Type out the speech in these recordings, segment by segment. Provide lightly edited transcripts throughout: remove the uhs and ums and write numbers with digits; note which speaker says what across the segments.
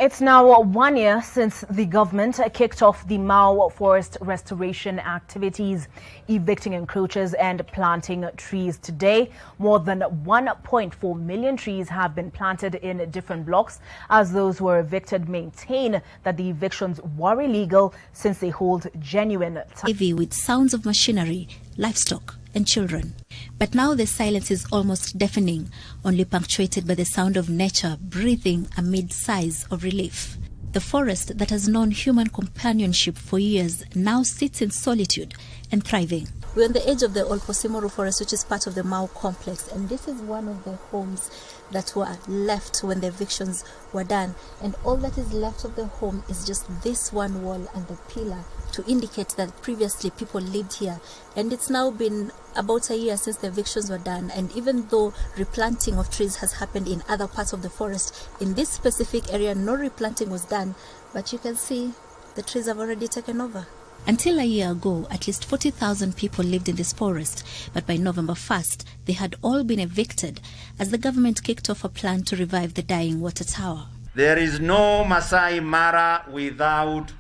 Speaker 1: It's now 1 year since the government kicked off the Mau forest restoration activities, evicting encroachers and planting trees. Today, more than 1.4 million trees have been planted in different blocks, as those who were evicted maintain that the evictions were illegal since they hold genuine
Speaker 2: heavy with sounds of machinery, livestock and children. But now the silence is almost deafening, only punctuated by the sound of nature breathing amid sighs of relief. The forest that has known human companionship for years now sits in solitude and thriving. We're on the edge of the Old Posimoru forest, which is part of the Mau complex, and this is one of the homes that were left when the evictions were done. And all that is left of the home is just this one wall and the pillar to indicate that previously people lived here. And it's now been about a year since the evictions were done, and even though replanting of trees has happened in other parts of the forest, in this specific area no replanting was done, but you can see the trees have already taken over. Until a year ago, at least 40,000 people lived in this forest, but by November 1st, they had all been evicted as the government kicked off a plan to revive the dying water tower.
Speaker 3: There is no Masai Mara without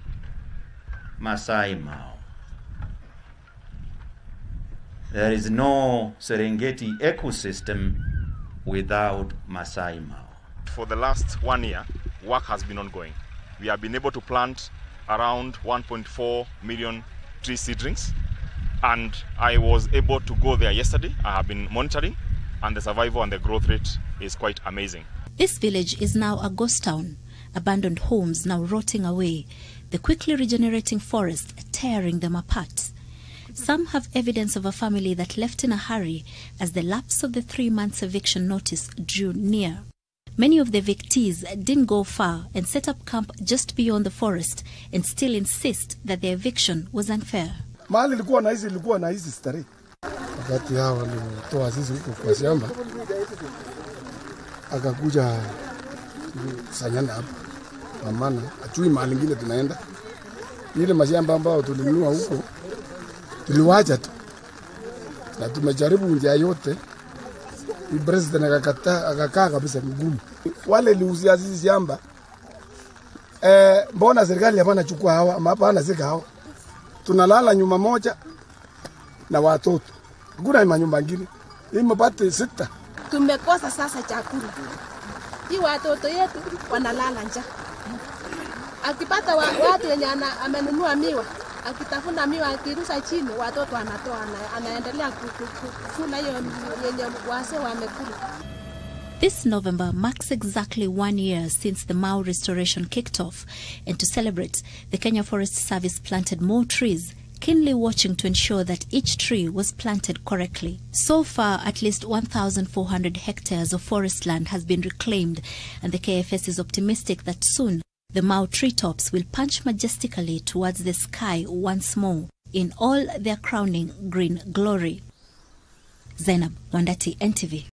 Speaker 3: Masai Mau. There is no Serengeti ecosystem without Masai Mau.
Speaker 4: For the last 1 year, work has been ongoing. We have been able to plant around 1.4 million tree seedlings, and I was able to go there yesterday. I have been monitoring, and the survival and the growth rate is quite amazing.
Speaker 2: This village is now a ghost town, abandoned homes now rotting away, the quickly regenerating forest tearing them apart. Some have evidence of a family that left in a hurry as the lapse of the 3 months eviction notice drew near. Many of the evictees didn't go far and set up camp just beyond the forest and still insist that the eviction was unfair.
Speaker 5: Mahali ilikuwa na hizi starehe. Wakati hao walitoa sisi huko kwa shamba, akakuja sanyana hapa. Mamana ajui mahali ingine tunaenda. Ile mashamba ambao tulinunua huko tuliwacha tu. Na tumejaribu njia yote. President akakaa kabisa mgumu. Wale liuzia sisi shamba, mbona serikali hapana chukua hawa ama hapana zika hawa? Tunalala nyumba moja na watoto. Hakuna manyumba ngine. Hii mabati 6.
Speaker 6: Tumekosa sasa chakula. Hii watoto yetu wanalala njaa. Akipata watu wenye amenunua miwa, akitafuna miwa akirusha chini, watoto anatoa anaendelea kukula hiyo yenye wase wamekula.
Speaker 2: This November marks exactly 1 year since the Mau restoration kicked off, and to celebrate, the Kenya Forest Service planted more trees, keenly watching to ensure that each tree was planted correctly. So far, at least 1,400 hectares of forest land has been reclaimed, and the KFS is optimistic that soon the Mau treetops will punch majestically towards the sky once more in all their crowning green glory. Zainab Wandati, NTV.